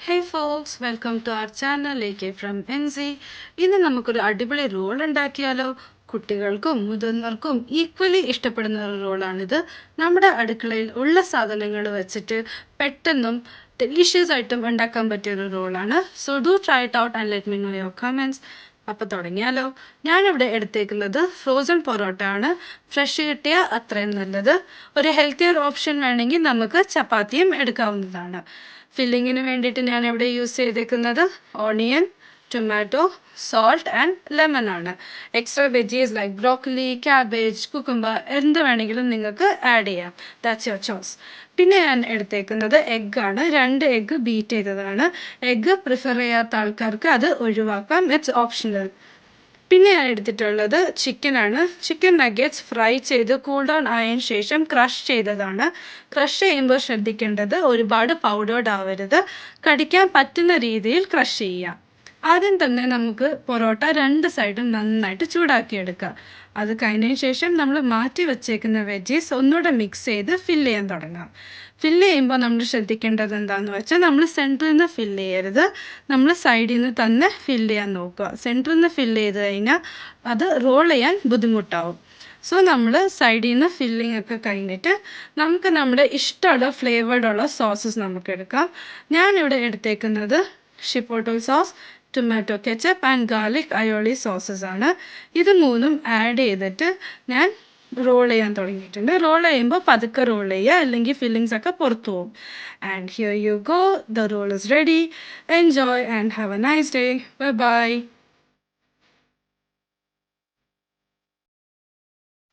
Hey folks, welcome to our channel AK from NZ. ഇന്ന് നമുക്കൊരു അടിപൊളി റോൾ ഉണ്ടാക്കിയാലോ. കുട്ടികൾക്കും മുതിർന്നവർക്കും ഈക്വലി ഇഷ്ടപ്പെടുന്ന ഒരു റോളാണിത്. നമ്മുടെ അടുക്കളയിൽ ഉള്ള സാധനങ്ങൾ വെച്ചിട്ട് പെട്ടെന്നും ഡെലീഷ്യസ് ആയിട്ടും ഉണ്ടാക്കാൻ പറ്റിയൊരു റോളാണ്. So do try it out and let me know your comments. അപ്പോൾ തുടങ്ങിയാലോ. ഞാനിവിടെ എടുത്തേക്കുന്നത് ഫ്രോസൺ പൊറോട്ട ആണ്. ഫ്രഷ് കിട്ടിയ അത്രയും നല്ലത്. ഒരു ഹെൽത്തിയർ ഓപ്ഷൻ വേണമെങ്കിൽ നമുക്ക് ചപ്പാത്തിയും എടുക്കാവുന്നതാണ്. ഫില്ലിങ്ങിന് വേണ്ടിയിട്ട് ഞാൻ ഇവിടെ യൂസ് ചെയ്തേക്കുന്നത് onion, tomato, salt and lemon ആണ്. Extra veggies like broccoli, cabbage, cucumber എന്ത് വേണമെങ്കിലും നിങ്ങൾക്ക് ആഡ് ചെയ്യാം. That's your choice. പിന്നെ ഞാൻ എടുത്തേക്കുന്നത് എഗ്ഗാണ്. 2 എഗ്ഗ് ബീറ്റ് ചെയ്തതാണ്. എഗ്ഗ് പ്രിഫർ ചെയ്യാത്ത ആൾക്കാർക്ക് അത് ഒഴിവാക്കാം. It's optional. പിന്നെ ഞാൻ എടുത്തിട്ടുള്ളത് ചിക്കനാണ്. ചിക്കൻ നഗറ്റ്സ് ഫ്രൈ ചെയ്ത് കൂൾ ഡൗൺ ആയതിനു ശേഷം ക്രഷ് ചെയ്തതാണ്. ക്രഷ് ചെയ്യുമ്പോൾ ശ്രദ്ധിക്കേണ്ടത് ഒരുപാട് പൗഡേർഡ് ആവരുത്. കടിക്കാൻ പറ്റുന്ന രീതിയിൽ ക്രഷ് ചെയ്യാം. ആദ്യം തന്നെ നമുക്ക് പൊറോട്ട 2 സൈഡും നന്നായിട്ട് ചൂടാക്കിയെടുക്കാം. അത് കഴിഞ്ഞതിന് ശേഷം നമ്മൾ മാറ്റി വെച്ചേക്കുന്ന വെജീസ് ഒന്നുകൂടെ മിക്സ് ചെയ്ത് ഫില്ല് ചെയ്യാൻ തുടങ്ങാം. ഫില്ല് ചെയ്യുമ്പോൾ നമ്മൾ ശ്രദ്ധിക്കേണ്ടത് എന്താണെന്ന് വെച്ചാൽ നമ്മൾ സെൻറ്ററിൽ നിന്ന് ഫില്ല് ചെയ്യരുത്. നമ്മൾ സൈഡിൽ നിന്ന് തന്നെ ഫില്ല് ചെയ്യാൻ നോക്കുക. സെൻറ്ററിൽ നിന്ന് ഫില്ല് ചെയ്ത് കഴിഞ്ഞാൽ അത് റോൾ ചെയ്യാൻ ബുദ്ധിമുട്ടാവും. സോ നമ്മൾ സൈഡിൽ നിന്ന് ഫില്ലിംഗ് ഒക്കെ കഴിഞ്ഞിട്ട് നമുക്ക് നമ്മുടെ ഇഷ്ടമുള്ള ഫ്ലേവേർഡുള്ള സോസസ് നമുക്ക് എടുക്കാം. ഞാനിവിടെ എടുത്തേക്കുന്നത് chipotle sauce, tomato ketchup and garlic aioli sauces ആണ്. ഇത് മൂന്നും ആഡ് ചെയ്തിട്ട് ഞാൻ റോൾ ചെയ്യാൻ തുടങ്ങിയിട്ടുണ്ട്. റോൾ ചെയ്യുമ്പോൾ പതുക്കെ റോൾ ചെയ്യുക, അല്ലെങ്കിൽ ഫില്ലിങ്സ് ഒക്കെ പുറത്തു പോകും. And here you go, the roll is ready. Enjoy and have a nice day. Bye by.